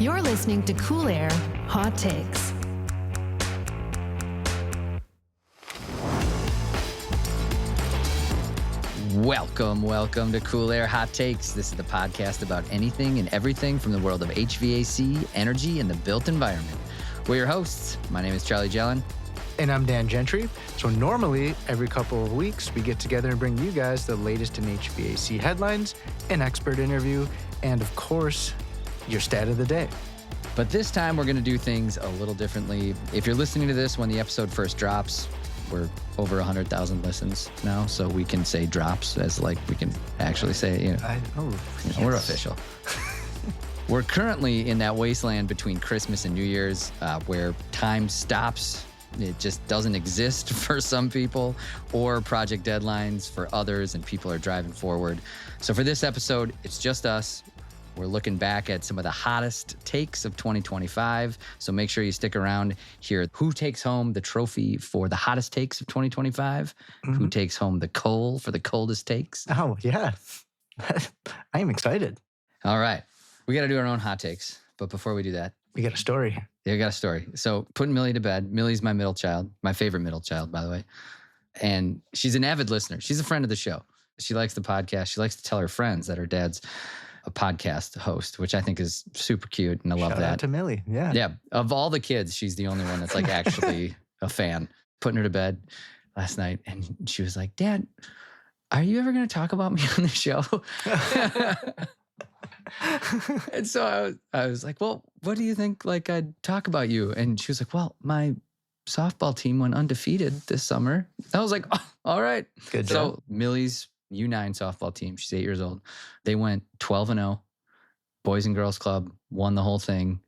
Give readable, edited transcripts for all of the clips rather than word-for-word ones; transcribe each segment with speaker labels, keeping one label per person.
Speaker 1: You're listening to Cool Air Hot Takes.
Speaker 2: Welcome to Cool Air Hot Takes. This is the podcast about anything and everything from the world of HVAC, energy, and the built environment. We're your hosts. My name is Charlie Jelen.
Speaker 3: And I'm Dan Gentry. So normally, every couple of weeks, we get together and bring you guys the latest in HVAC headlines, an expert interview, and of course, your stat of the day.
Speaker 2: But this time, we're going to do things a little differently. If you're listening to this when the episode first drops, we're over 100,000 listens now, so we can say drops as like we can actually say,
Speaker 3: Yes.
Speaker 2: We're official. We're currently in that wasteland between Christmas and New Year's where time stops. It just doesn't exist for some people, or project deadlines for others, and people are driving forward. So for this episode, it's just us. We're looking back at some of the hottest takes of 2025. So make sure you stick around here. Who takes home the trophy for the hottest takes of 2025? Mm-hmm. Who takes home the coal for the coldest takes?
Speaker 3: Oh, yeah. I am excited.
Speaker 2: All right. We got to do our own hot takes. But before we do that,
Speaker 3: we got a story.
Speaker 2: Yeah, we got a story. So putting Millie to bed. Millie's my middle child, my favorite middle child, by the way. And she's an avid listener. She's a friend of the show. She likes the podcast. She likes to tell her friends that her dad's a podcast host, which I think is super cute, and I love that.
Speaker 3: Shout out to Millie, yeah.
Speaker 2: Yeah, of all the kids, she's the only one that's like actually a fan. Putting her to bed last night, and she was like, "Dad, are you ever going to talk about me on the show?" And so I was like, "Well, what do you think? Like, I'd talk about you?" And she was like, "Well, my softball team went undefeated this summer." I was like, "Oh, all right."
Speaker 3: Good job.
Speaker 2: So Millie's U9 softball team, she's 8 years old. They went 12-0, Boys and Girls Club, won the whole thing,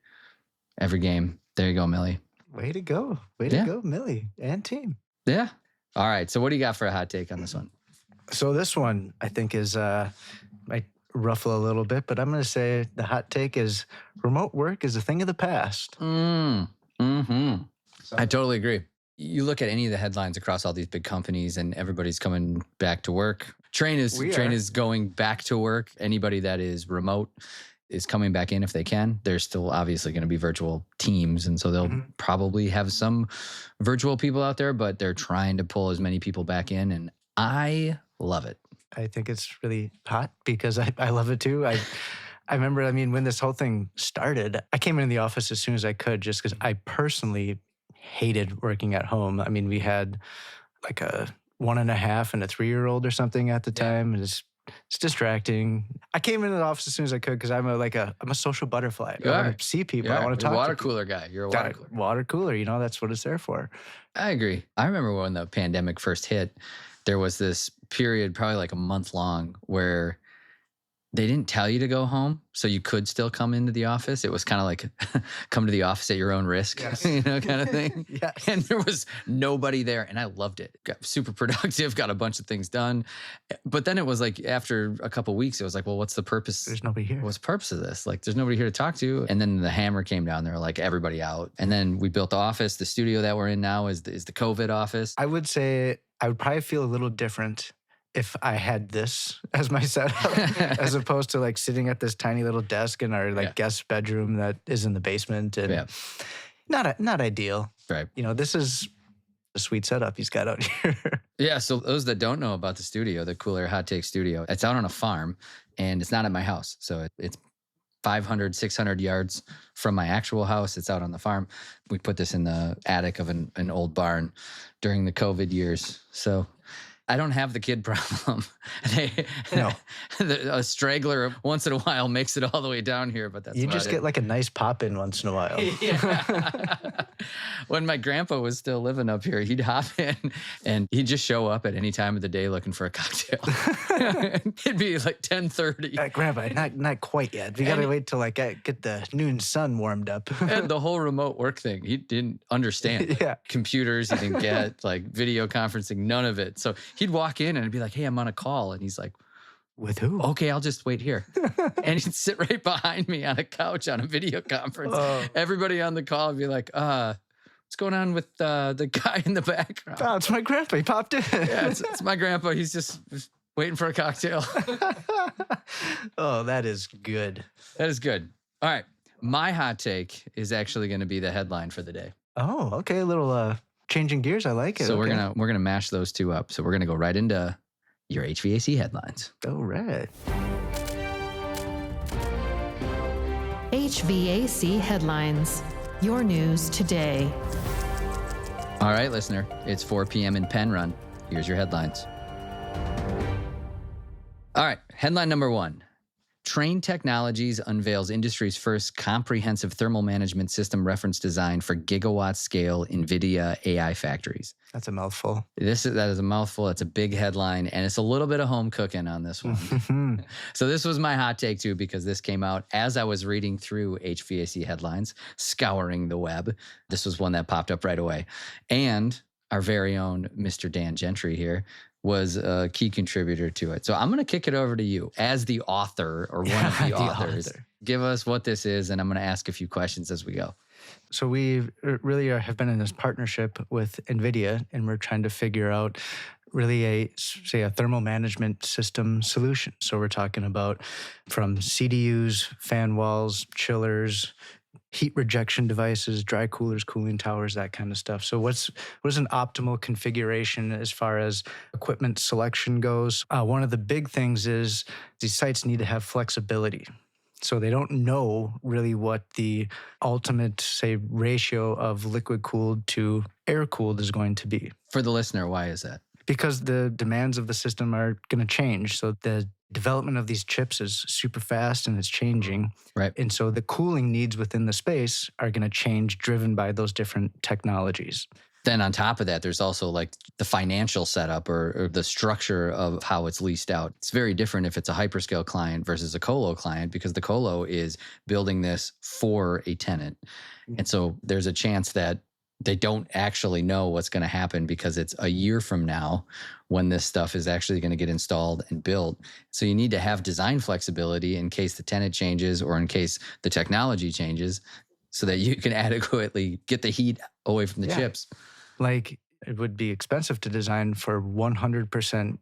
Speaker 2: every game. There you go, Millie.
Speaker 3: Way to go. Way to go, Millie and team.
Speaker 2: Yeah. All right. So what do you got for a hot take on this one?
Speaker 3: So this one, I think, is might ruffle a little bit, but I'm going to say the hot take is remote work is a thing of the past.
Speaker 2: Mm-hmm. I totally agree. You look at any of the headlines across all these big companies and everybody's coming back to work. Trane is going back to work. Anybody that is remote is coming back in if they can. There's still obviously going to be virtual teams, and so they'll probably have some virtual people out there, but they're trying to pull as many people back in, and I love it.
Speaker 3: I think it's really hot because I love it too. I remember, when this whole thing started, I came into the office as soon as I could just because I personally hated working at home. We had like a 1.5 and a 3-year-old or something at the time. And it's distracting. I came into the office as soon as I could because I'm a social butterfly. I want to see people. I want to talk to
Speaker 2: water cooler guy. You're a water cooler.
Speaker 3: Water cooler, that's what it's there for.
Speaker 2: I agree. I remember when the pandemic first hit, there was this period, probably like a month long, where they didn't tell you to go home, so you could still come into the office. It was kind of like come to the office at your own risk,
Speaker 3: yes.
Speaker 2: Kind of thing.
Speaker 3: Yes.
Speaker 2: And there was nobody there, and I loved it. Got super productive, got a bunch of things done. But then it was like after a couple of weeks, it was like, well, what's the purpose?
Speaker 3: There's nobody here.
Speaker 2: What's the purpose of this? Like, there's nobody here to talk to. And then the hammer came down. They were like, everybody out. And then we built the office. The studio that we're in now is the COVID office.
Speaker 3: I would say I would probably feel a little different if I had this as my setup, as opposed to like sitting at this tiny little desk in our guest bedroom that is in the basement, and not ideal.
Speaker 2: Right.
Speaker 3: This is a sweet setup he's got out here.
Speaker 2: Yeah. So those that don't know about the studio, the Cool Air Hot Take studio, it's out on a farm, and it's not at my house. So it's 500, 600 yards from my actual house. It's out on the farm. We put this in the attic of an old barn during the COVID years. So I don't have the kid problem.
Speaker 3: No.
Speaker 2: A straggler once in a while makes it all the way down here, but that's
Speaker 3: you just get like a nice pop in once in a while.
Speaker 2: Yeah. When my grandpa was still living up here, he'd hop in and he'd just show up at any time of the day looking for a cocktail. It'd be like 10:30.
Speaker 3: Grandpa, not quite yet. We got to wait till get the noon sun warmed up.
Speaker 2: And the whole remote work thing, he didn't understand.
Speaker 3: Yeah.
Speaker 2: Computers, he didn't get video conferencing, none of it. So he'd walk in and I'd be like, hey, I'm on a call. And he's like,
Speaker 3: with who?
Speaker 2: Okay, I'll just wait here. And he'd sit right behind me on a couch on a video conference.
Speaker 3: Oh.
Speaker 2: Everybody on the call would be like, what's going on with the guy in the background?
Speaker 3: Oh, it's my grandpa. He popped in.
Speaker 2: Yeah, it's my grandpa. He's just waiting for a cocktail.
Speaker 3: Oh, that is good.
Speaker 2: That is good. All right. My hot take is actually going to be the headline for the day.
Speaker 3: Oh, okay. A little changing gears. I like it.
Speaker 2: So
Speaker 3: okay.
Speaker 2: we're gonna mash those two up. So we're gonna go right into your HVAC headlines.
Speaker 3: All right.
Speaker 1: HVAC Headlines. Your news today.
Speaker 2: All right, listener, it's 4 p.m. in Penn Run. Here's your headlines. All right, headline number 1. Trane Technologies unveils industry's first comprehensive thermal management system reference design for gigawatt scale NVIDIA AI factories.
Speaker 3: That's a mouthful.
Speaker 2: That is a mouthful. It's a big headline, and it's a little bit of home cooking on this one. So this was my hot take too, because this came out as I was reading through HVAC headlines, scouring the web. This was one that popped up right away. And our very own Mr. Dan Gentry here was a key contributor to it. So I'm going to kick it over to you as the author or one of the authors. Give us what this is, and I'm going to ask a few questions as we go.
Speaker 3: So we really have been in this partnership with NVIDIA, and we're trying to figure out really a thermal management system solution. So we're talking about from CDUs, fan walls, chillers, heat rejection devices, dry coolers, cooling towers, that kind of stuff. So what is an optimal configuration as far as equipment selection goes? One of the big things is these sites need to have flexibility. So they don't know really what the ultimate, say, ratio of liquid cooled to air cooled is going to be.
Speaker 2: For the listener, why is that?
Speaker 3: Because the demands of the system are going to change. So the development of these chips is super fast and it's changing.
Speaker 2: Right.
Speaker 3: And so the cooling needs within the space are going to change, driven by those different technologies.
Speaker 2: Then on top of that, there's also like the financial setup or the structure of how it's leased out. It's very different if it's a hyperscale client versus a colo client, because the colo is building this for a tenant. And so there's a chance that they don't actually know what's going to happen, because it's a year from now when this stuff is actually going to get installed and built. So you need to have design flexibility in case the tenant changes or in case the technology changes, so that you can adequately get the heat away from the chips.
Speaker 3: Like, it would be expensive to design for 100%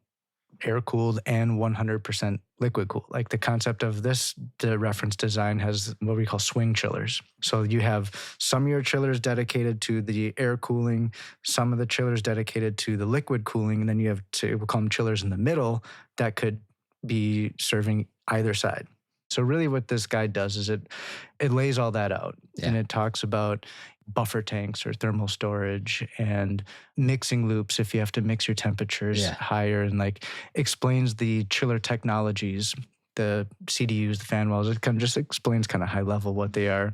Speaker 3: air-cooled and 100% liquid-cooled. Like, the concept of the reference design has what we call swing chillers. So you have some of your chillers dedicated to the air cooling, some of the chillers dedicated to the liquid cooling, and then you have, we'll call them chillers in the middle that could be serving either side. So really what this guide does is it lays all that out, and it talks about buffer tanks or thermal storage and mixing loops if you have to mix your temperatures higher, and like explains the chiller technologies, the CDUs, the fan walls. It kind of just explains kind of high level what they are,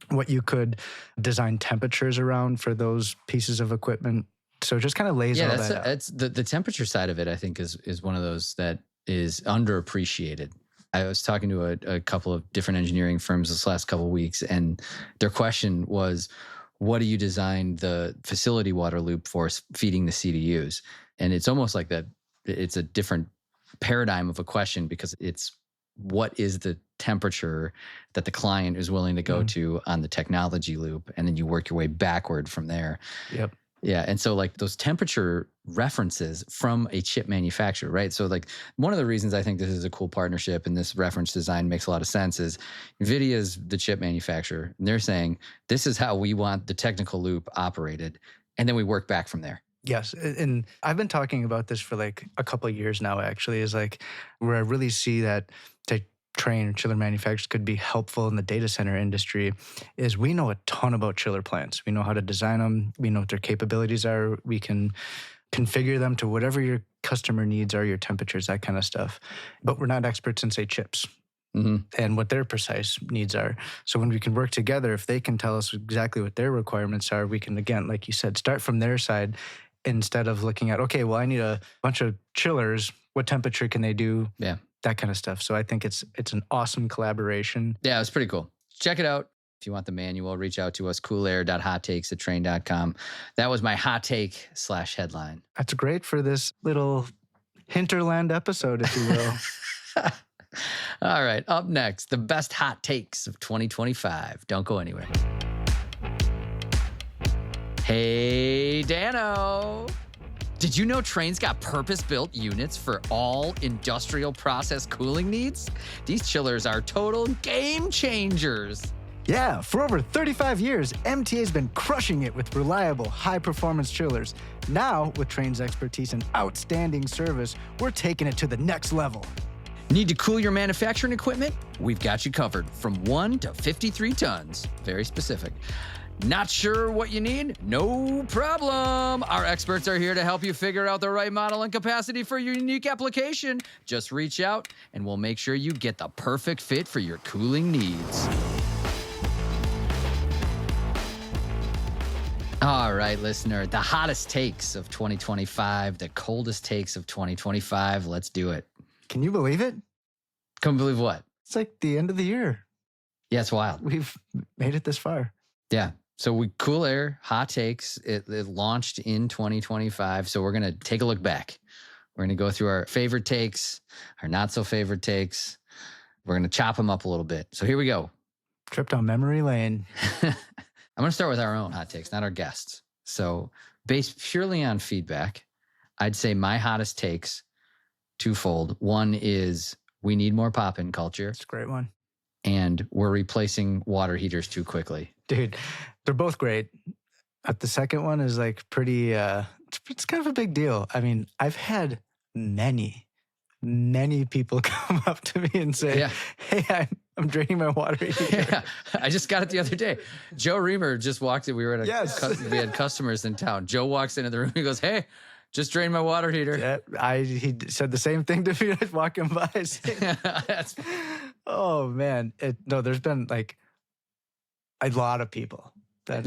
Speaker 3: what you could design temperatures around for those pieces of equipment. So it just kind of lays all that out.
Speaker 2: That's the temperature side of it, I think, is one of those that is underappreciated. I was talking to a couple of different engineering firms this last couple of weeks, and their question was, what do you design the facility water loop for feeding the CDUs? And it's almost like that. It's a different paradigm of a question, because it's what is the temperature that the client is willing to go to on the technology loop, and then you work your way backward from there.
Speaker 3: Yep.
Speaker 2: Yeah. And so like those temperature references from a chip manufacturer, right? So like one of the reasons I think this is a cool partnership and this reference design makes a lot of sense is NVIDIA is the chip manufacturer, and they're saying, this is how we want the technical loop operated. And then we work back from there.
Speaker 3: Yes. And I've been talking about this for like a couple of years now, actually, is like where I really see that Trane or chiller manufacturers could be helpful in the data center industry is we know a ton about chiller plants. We know how to design them. We know what their capabilities are. We can configure them to whatever your customer needs are, your temperatures, that kind of stuff. But we're not experts in, say, chips and what their precise needs are. So when we can work together, if they can tell us exactly what their requirements are, we can, again, like you said, start from their side instead of looking at, okay, well, I need a bunch of chillers. What temperature can they do?
Speaker 2: Yeah.
Speaker 3: That kind of stuff. So I think it's an awesome collaboration.
Speaker 2: Yeah, it's pretty cool. Check it out. If you want the manual, reach out to us, coolair.hottakes@trane.com. That was my hot take / headline.
Speaker 3: That's great for this little hinterland episode, if you will.
Speaker 2: All right, up next, the best hot takes of 2025. Don't go anywhere. Hey, Dano. Did you know Trane's got purpose-built units for all industrial process cooling needs? These chillers are total game changers.
Speaker 3: Yeah, for over 35 years, MTA's been crushing it with reliable, high-performance chillers. Now, with Trane's expertise and outstanding service, we're taking it to the next level.
Speaker 2: Need to cool your manufacturing equipment? We've got you covered from 1 to 53 tons. Very specific. Not sure what you need? No problem. Our experts are here to help you figure out the right model and capacity for your unique application. Just reach out and we'll make sure you get the perfect fit for your cooling needs. All right, listener, the hottest takes of 2025, the coldest takes of 2025. Let's do it.
Speaker 3: Can you believe it?
Speaker 2: Can't believe what?
Speaker 3: It's like the end of the year.
Speaker 2: Yeah, it's wild.
Speaker 3: We've made it this far.
Speaker 2: Yeah. So we cool air, hot takes. It launched in 2025. So we're going to take a look back. We're going to go through our favorite takes, our not so favorite takes. We're going to chop them up a little bit. So here we go.
Speaker 3: Trip down memory lane.
Speaker 2: I'm going to start with our own hot takes, not our guests. So based purely on feedback, I'd say my hottest takes, twofold. One is we need more pop-in culture.
Speaker 3: It's a great one.
Speaker 2: And we're replacing water heaters too quickly.
Speaker 3: Dude, they're both great. But the second one is like pretty, it's kind of a big deal. I mean, I've had many people come up to me and say, hey, I'm draining my water heater.
Speaker 2: Yeah, I just got it the other day. Joe Reamer just walked in. We were at we had customers in town. Joe walks into the room. He goes, hey, just drained my water heater.
Speaker 3: Yeah, he said the same thing to me. I was walking by. Oh, man. There's been like a lot of people that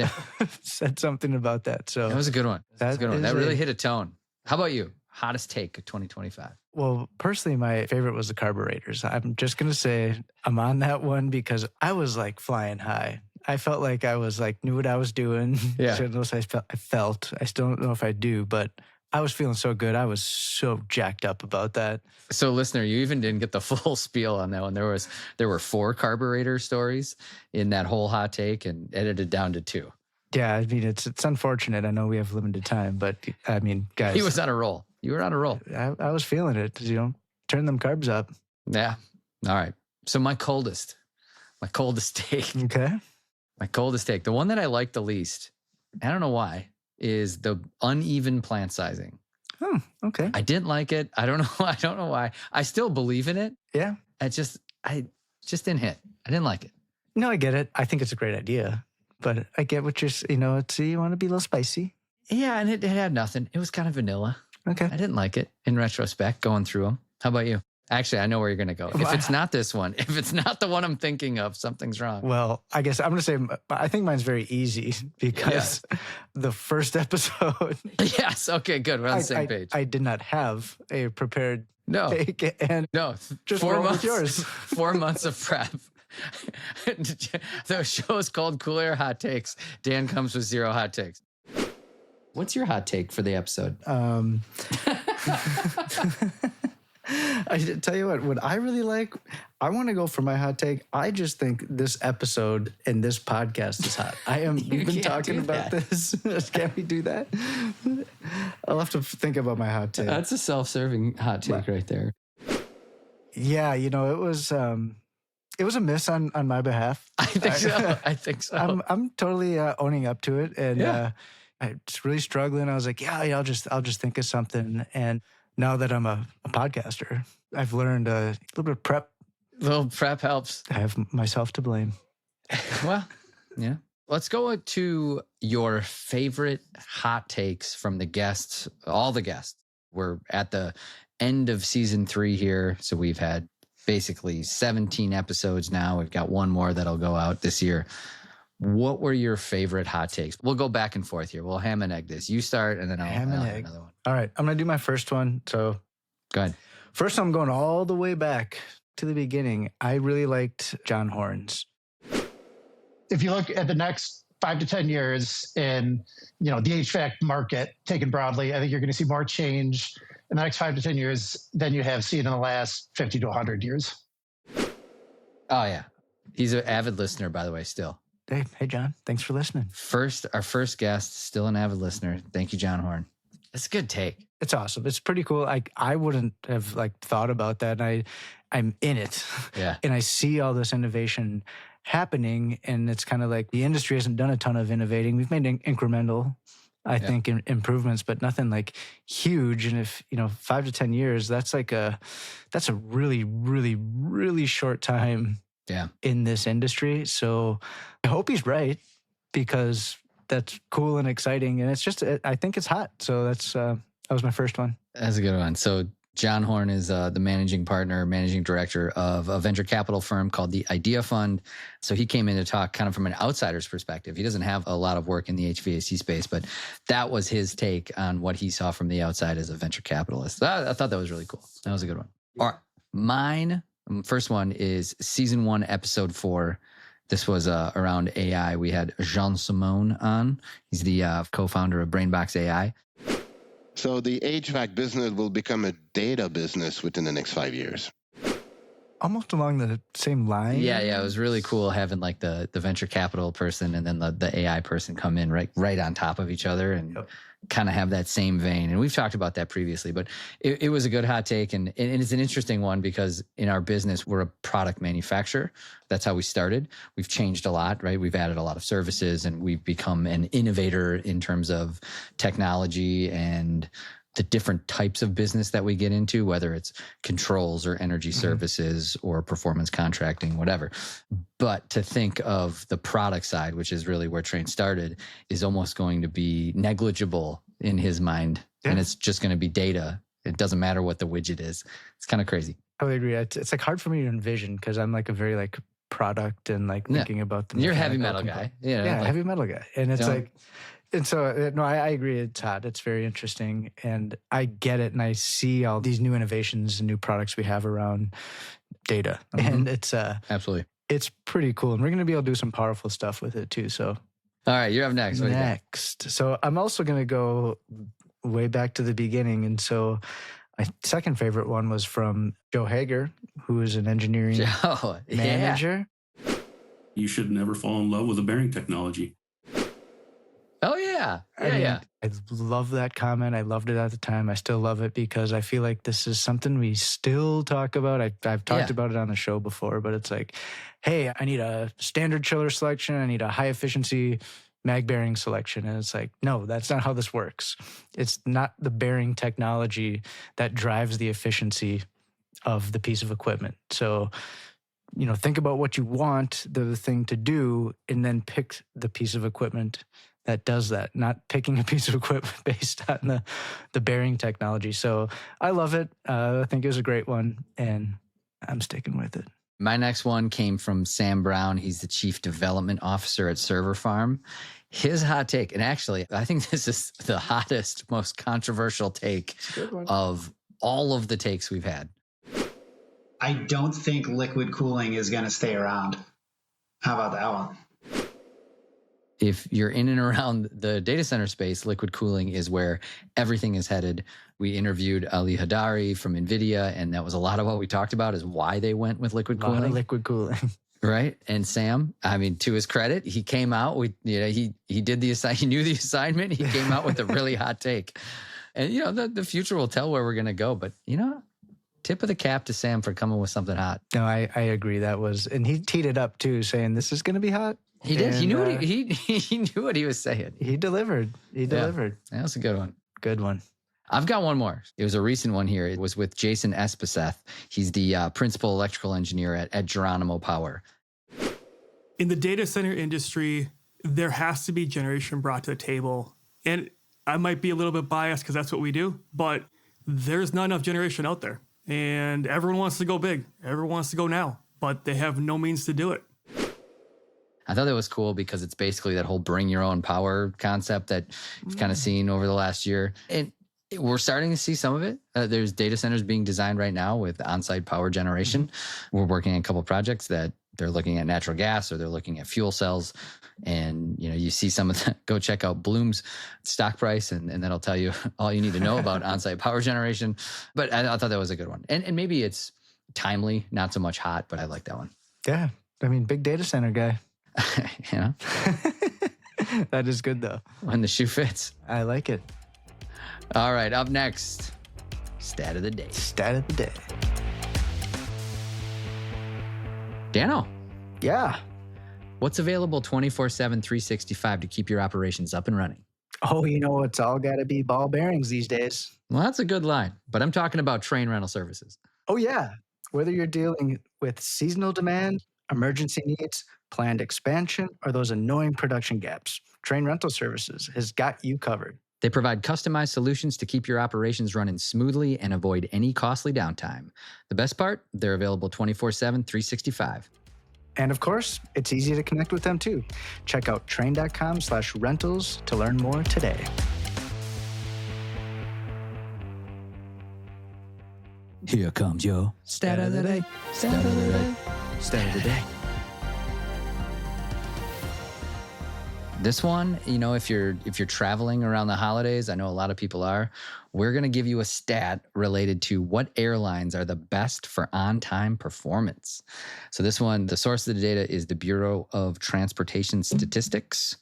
Speaker 3: said something about that. So
Speaker 2: that was a good one. That really hit a tone. How about you? Hottest take of 2025?
Speaker 3: Well, personally, my favorite was the carburetors. I'm just going to say I'm on that one because I was like flying high. I felt like I was like, knew what I was doing.
Speaker 2: Yeah.
Speaker 3: I felt. I still don't know if I do, but I was feeling so good. I was so jacked up about that.
Speaker 2: So, listener, you even didn't get the full spiel on that one. There were 4 carburetor stories in that whole hot take and edited down to 2.
Speaker 3: Yeah, I mean, it's unfortunate. I know we have limited time, but I mean, guys.
Speaker 2: He was on a roll. You were on a roll.
Speaker 3: I was feeling it, turn them carbs up.
Speaker 2: Yeah. All right. So my coldest take.
Speaker 3: Okay.
Speaker 2: My coldest take. The one that I like the least, I don't know why, is the uneven plant sizing.
Speaker 3: Oh, okay.
Speaker 2: I didn't like it. I don't know why. I still believe in it.
Speaker 3: Yeah.
Speaker 2: I just didn't hit. I didn't like it.
Speaker 3: No, I get it. I think it's a great idea. But I get what you want to be a little spicy.
Speaker 2: Yeah, and it had nothing. It was kind of vanilla.
Speaker 3: Okay.
Speaker 2: I didn't like it in retrospect, going through them. How about you? Actually, I know where you're going to go. If it's not this one, if it's not the one I'm thinking of, something's wrong.
Speaker 3: Well, I guess I'm going to say, I think mine's very easy because the first episode.
Speaker 2: Yes. Okay, good. We're on the same page.
Speaker 3: I did not have a prepared take. And just
Speaker 2: 4 months.
Speaker 3: With yours.
Speaker 2: 4 months of prep. The show is called Cool Air Hot Takes. Dan comes with 0 hot takes. What's your hot take for the episode?
Speaker 3: I tell you what I really like, I want to go for my hot take. I just think this episode and this podcast is hot. We've been talking about this. Can we do that? I'll have to think about my hot take.
Speaker 2: That's a self-serving hot take right there.
Speaker 3: Yeah, it was a miss on my behalf.
Speaker 2: I think so.
Speaker 3: I'm totally owning up to it, and I'm just really struggling. I was like, I'll just think of something. And now that I'm a podcaster, I've learned a little bit of prep.
Speaker 2: A little prep helps.
Speaker 3: I have myself to blame.
Speaker 2: Well, yeah. Let's go to your favorite hot takes from the guests, all the guests. We're at the end of season 3 here. So we've had basically 17 episodes now. We've got one more that'll go out this year. What were your favorite hot takes? We'll go back and forth here. We'll ham and egg this. You start, and then I'll have another one.
Speaker 3: All right. I'm going to do my first one. So
Speaker 2: go ahead.
Speaker 3: First, I'm going all the way back to the beginning. I really liked John Horn's.
Speaker 4: If you look at the next 5 to 10 years in, the HVAC market taken broadly, I think you're going to see more change in the next 5 to 10 years than you have seen in the last 50 to 100 years.
Speaker 2: Oh, yeah. He's an avid listener, by the way, still.
Speaker 3: Hey, John. Thanks for listening.
Speaker 2: Our first guest, still an avid listener. Thank you, John Horn. That's a good take.
Speaker 3: It's awesome. It's pretty cool. I wouldn't have thought about that. And I'm in it.
Speaker 2: Yeah.
Speaker 3: And I see all this innovation happening, and it's kind of like the industry hasn't done a ton of innovating. We've made incremental, I think, improvements, but nothing like huge. And if, 5 to 10 years, that's a really, really, really short time in this industry. So I hope he's right, because that's cool and exciting. And it's just, I think it's hot. So that was my first one.
Speaker 2: That's a good one. So John Horn is the managing director of a venture capital firm called the Idea Fund. So he came in to talk kind of from an outsider's perspective. He doesn't have a lot of work in the HVAC space, but that was his take on what he saw from the outside as a venture capitalist. I thought that was really cool. That was a good one. All right. Mine, first one is season 1, episode 4. This was around AI. We had Jean Simone on. He's the co-founder of Brainbox AI.
Speaker 5: So the HVAC business will become a data business within the next 5 years.
Speaker 3: Almost along the same line.
Speaker 2: Yeah. It was really cool having like the venture capital person and then the AI person come in right on top of each other and kind of have that same vein. And we've talked about that previously, but it was a good hot take. And it's an interesting one because in our business, we're a product manufacturer. That's how we started. We've changed a lot, right? We've added a lot of services and we've become an innovator in terms of technology and the different types of business that we get into, whether it's controls or energy services or performance contracting, whatever. But to think of the product side, which is really where Trane started, is almost going to be negligible in his mind. Yeah. And it's just going to be data. It doesn't matter what the widget is. It's kind of crazy.
Speaker 3: I would agree. It's like hard for me to envision because I'm like a very like product and like thinking about the
Speaker 2: You're a heavy metal guy.
Speaker 3: Yeah, heavy metal guy. And it's like, and so, no, I agree. It's hot. It's very interesting. And I get it. And I see all these new innovations and new products we have around data. And it's
Speaker 2: absolutely,
Speaker 3: it's pretty cool. And we're going to be able to do some powerful stuff with it too. So,
Speaker 2: all right, you're up next. What
Speaker 3: next. So I'm also going to go way back to the beginning. And so my second favorite one was from Joe Hager, who is an engineering manager.
Speaker 6: You should never fall in love with a bearing technology.
Speaker 2: Oh, yeah. I
Speaker 3: love that comment. I loved it at the time. I still love it because I feel like this is something we still talk about. I've talked about it on the show before, but it's like, hey, I need a standard chiller selection. I need a high efficiency mag bearing selection. And it's like, no, that's not how this works. It's not the bearing technology that drives the efficiency of the piece of equipment. So, think about what you want the thing to do and then pick the piece of equipment that does that, not picking a piece of equipment based on the bearing technology. So I love it. I think it was a great one, and I'm sticking with it.
Speaker 2: My next one came from Sam Brown. He's the Chief Development Officer at Server Farm. His hot take, and actually, I think this is the hottest, most controversial take of all of the takes we've had.
Speaker 7: I don't think liquid cooling is going to stay around. How about that one?
Speaker 2: If you're in and around the data center space, liquid cooling is where everything is headed. We interviewed Ali Hadari from NVIDIA, and that was a lot of what we talked about is why they went with liquid cooling.
Speaker 3: A lot of liquid cooling.
Speaker 2: Right. And Sam, I mean, to his credit, he came out with, he did he knew the assignment. He came out with a really hot take. And, the future will tell where we're going to go. But, tip of the cap to Sam for coming with something hot.
Speaker 3: No, I agree. That was, and he teed it up too, saying this is going to be hot.
Speaker 2: He did. He knew what he knew what he was saying.
Speaker 3: He delivered. That
Speaker 2: was a good one.
Speaker 3: Good one.
Speaker 2: I've got one more. It was a recent one here. It was with Jason Espeseth. He's the principal electrical engineer at Geronimo Power.
Speaker 8: In the data center industry, there has to be generation brought to the table. And I might be a little bit biased because that's what we do, but there's not enough generation out there. And everyone wants to go big. Everyone wants to go now, but they have no means to do it.
Speaker 2: I thought that was cool because it's basically that whole bring your own power concept that you've kind of seen over the last year. And we're starting to see some of it. There's data centers being designed right now with on-site power generation. We're working on a couple of projects that they're looking at natural gas or they're looking at fuel cells. And, you see some of that. Go check out Bloom's stock price and that'll tell you all you need to know about on-site power generation. But I thought that was a good one. And maybe it's timely, not so much hot, but I like that one.
Speaker 3: Yeah. I mean, big data center guy. That is good though.
Speaker 2: When the shoe fits.
Speaker 3: I like it.
Speaker 2: All right, up next, stat of the day.
Speaker 3: Stat of the day.
Speaker 2: Dano,
Speaker 3: Yeah.
Speaker 2: what's available 24/7, 365 to keep your operations up and running?
Speaker 3: Oh, it's all got to be ball bearings these days.
Speaker 2: Well, that's a good line, but I'm talking about Trane rental services.
Speaker 3: Oh, yeah. Whether you're dealing with seasonal demand, emergency needs, planned expansion, or those annoying production gaps, Trane Rental Services has got you covered.
Speaker 2: They provide customized solutions to keep your operations running smoothly and avoid any costly downtime. The best part, they're available 24/7, 365.
Speaker 3: And of course, it's easy to connect with them too. Check out trane.com/rentals to learn more today.
Speaker 2: Here comes your stat of the day. Stat of the day. Stat of the day. This one, if you're traveling around the holidays, I know a lot of people are, we're going to give you a stat related to what airlines are the best for on-time performance. So this one, the source of the data is the Bureau of Transportation Statistics.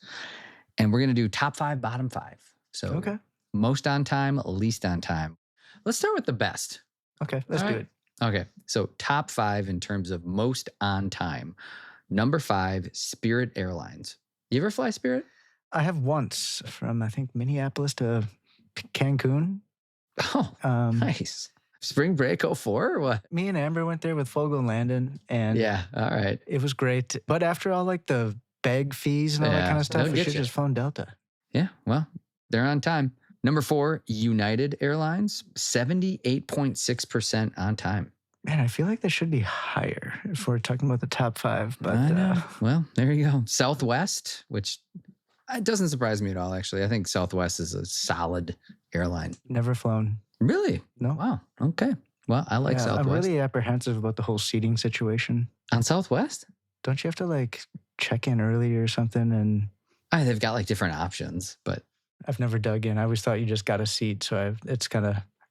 Speaker 2: And we're going to do top 5, bottom 5. So
Speaker 3: Okay.
Speaker 2: most on time, least on time. Let's start with the best.
Speaker 3: Okay, let's do it.
Speaker 2: Okay. So top 5 in terms of most on time. Number 5, Spirit Airlines. You ever fly Spirit?
Speaker 3: I have once from, I think, Minneapolis to Cancun.
Speaker 2: Oh, nice. Spring break 04 or what?
Speaker 3: Me and Amber went there with Fogel and Landon, and
Speaker 2: Yeah, all right.
Speaker 3: it was great. But after all, like the bag fees and all that
Speaker 2: Yeah,
Speaker 3: kind of stuff,
Speaker 2: they'll
Speaker 3: we
Speaker 2: get
Speaker 3: should
Speaker 2: you.
Speaker 3: just phone Delta.
Speaker 2: Yeah, well, they're on time. Number 4, United Airlines, 78.6% on time.
Speaker 3: Man, I feel like they should be higher if we're talking about the top 5. But
Speaker 2: I know. Well, there you go. Southwest, which it doesn't surprise me at all, actually. I think Southwest is a solid airline.
Speaker 3: never flown.
Speaker 2: Really?
Speaker 3: No.
Speaker 2: Wow. Okay. Well, I like
Speaker 3: Yeah,
Speaker 2: Southwest.
Speaker 3: I'm really apprehensive about the whole seating situation.
Speaker 2: On Southwest?
Speaker 3: Don't you have to like check in early or something? And
Speaker 2: They've got like different options, but
Speaker 3: I've never dug in. I always thought you just got a seat. So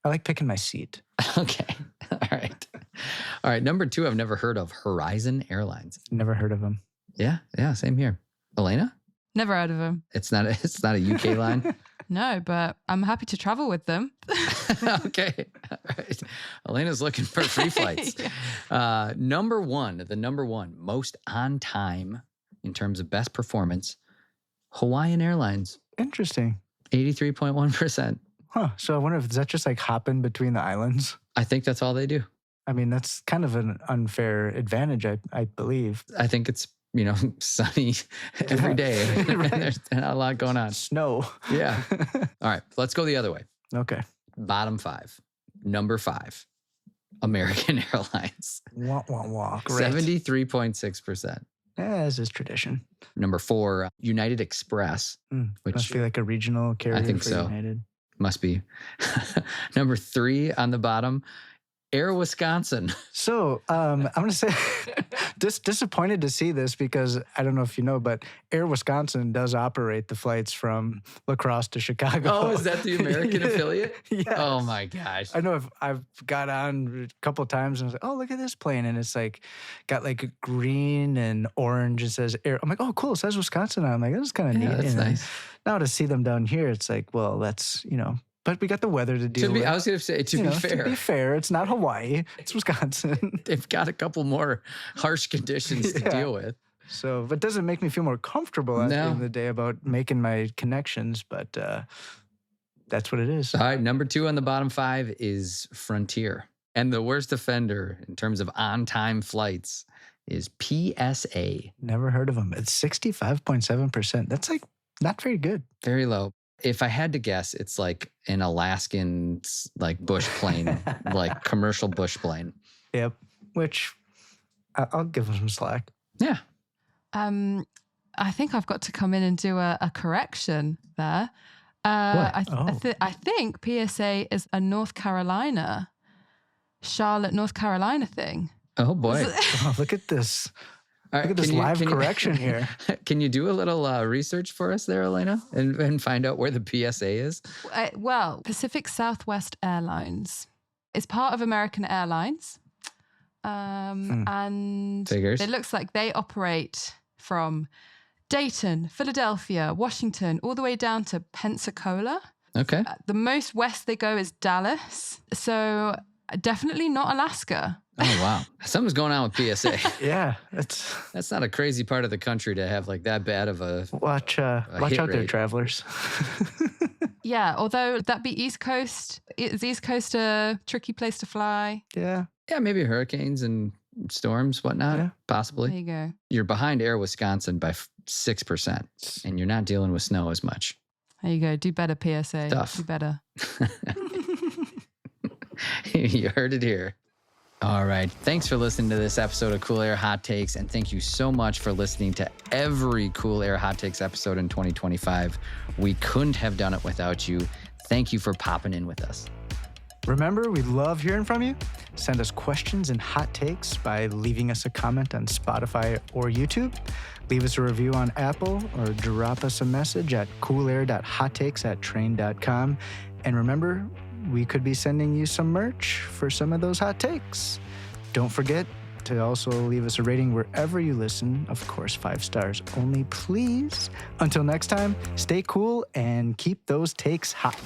Speaker 3: I like picking my seat.
Speaker 2: okay. All right. All right. Number 2, I've never heard of Horizon Airlines.
Speaker 3: Never heard of them.
Speaker 2: Yeah. Same here. Elena?
Speaker 9: Never heard of them.
Speaker 2: It's not a UK line.
Speaker 9: No, but I'm happy to travel with them.
Speaker 2: Okay. All right. Elena's looking for free flights. Number one, most on time in terms of best performance, Hawaiian Airlines,
Speaker 3: Interesting.
Speaker 2: 83.1%.
Speaker 3: Huh. So I wonder if is that just like hopping between the islands?
Speaker 2: I think that's all they do.
Speaker 3: I mean, that's kind of an unfair advantage, I believe.
Speaker 2: I think it's, sunny every day.
Speaker 3: Right.
Speaker 2: There's not a lot going on.
Speaker 3: Snow.
Speaker 2: Yeah. All right. Let's go the other way.
Speaker 3: Okay.
Speaker 2: Bottom 5. Number 5, American Airlines.
Speaker 3: Wah, wah, wah. Great.
Speaker 2: 73.6%.
Speaker 3: As is tradition.
Speaker 2: Number 4, United Express, which
Speaker 3: Must be like a regional carrier
Speaker 2: think
Speaker 3: for
Speaker 2: so.
Speaker 3: United.
Speaker 2: must be. Number 3 on the bottom, Air Wisconsin.
Speaker 3: So I'm going to say disappointed to see this because I don't know if you know, but Air Wisconsin does operate the flights from La Crosse to Chicago.
Speaker 2: Oh, is that the American affiliate?
Speaker 3: Yes.
Speaker 2: Oh my gosh.
Speaker 3: I know I've got on a couple of times and I was like, oh, look at this plane. And it's like got like green and orange. It says Air. I'm like, oh, cool. It says Wisconsin. I'm like, this is kind of neat.
Speaker 2: That's
Speaker 3: And
Speaker 2: nice.
Speaker 3: now to see them down here, it's like, well, that's, but we got the weather to deal with.
Speaker 2: I was going to say, to be fair,
Speaker 3: it's not Hawaii. It's Wisconsin.
Speaker 2: they've got a couple more harsh conditions to
Speaker 3: Yeah.
Speaker 2: deal with.
Speaker 3: So, but it doesn't make me feel more comfortable at the
Speaker 2: No.
Speaker 3: end of the day about making my connections, but that's what it is.
Speaker 2: All right, number 2 on the bottom 5 is Frontier. And the worst offender in terms of on-time flights is PSA.
Speaker 3: Never heard of them. It's 65.7%. That's like not very good.
Speaker 2: Very low. If I had to guess, it's like an Alaskan like bush plane, like commercial bush plane.
Speaker 3: Yep. Which I'll give them some slack.
Speaker 2: Yeah.
Speaker 9: I think I've got to come in and do a correction there. I think PSA is a North Carolina, Charlotte, North Carolina thing.
Speaker 2: Oh boy.
Speaker 3: Oh, look at this.
Speaker 2: All right,
Speaker 3: Look at this live correction here.
Speaker 2: Can you do a little research for us there, Elena, and find out where the PSA is?
Speaker 9: Well, Pacific Southwest Airlines is part of American Airlines. And
Speaker 2: Figures.
Speaker 9: it looks like they operate from Dayton, Philadelphia, Washington, all the way down to Pensacola.
Speaker 2: Okay.
Speaker 9: The most west they go is Dallas. So definitely not Alaska.
Speaker 2: Oh, wow. Something's going on with PSA.
Speaker 3: Yeah,
Speaker 2: That's not a crazy part of the country to have like that bad of a
Speaker 3: watch out
Speaker 2: hit
Speaker 3: there,
Speaker 2: rate.
Speaker 3: travelers.
Speaker 9: Yeah, although that be East Coast. Is East Coast a tricky place to fly?
Speaker 3: Yeah.
Speaker 2: Yeah, maybe hurricanes and storms, whatnot,
Speaker 3: Yeah.
Speaker 2: possibly.
Speaker 9: There you go.
Speaker 2: You're behind Air Wisconsin by 6%, and you're not dealing with snow as much.
Speaker 9: There you go. Do better, PSA.
Speaker 2: Tough.
Speaker 9: Do better.
Speaker 2: You heard it here. All right. Thanks for listening to this episode of Cool Air Hot Takes. And thank you so much for listening to every Cool Air Hot Takes episode in 2025. We couldn't have done it without you. Thank you for popping in with us.
Speaker 3: Remember, we love hearing from you. Send us questions and hot takes by leaving us a comment on Spotify or YouTube. Leave us a review on Apple or drop us a message at coolair.hottakes@trane.com. And remember, we could be sending you some merch for some of those hot takes. Don't forget to also leave us a rating wherever you listen. Of course, 5 stars only, please. Until next time, stay cool and keep those takes hot.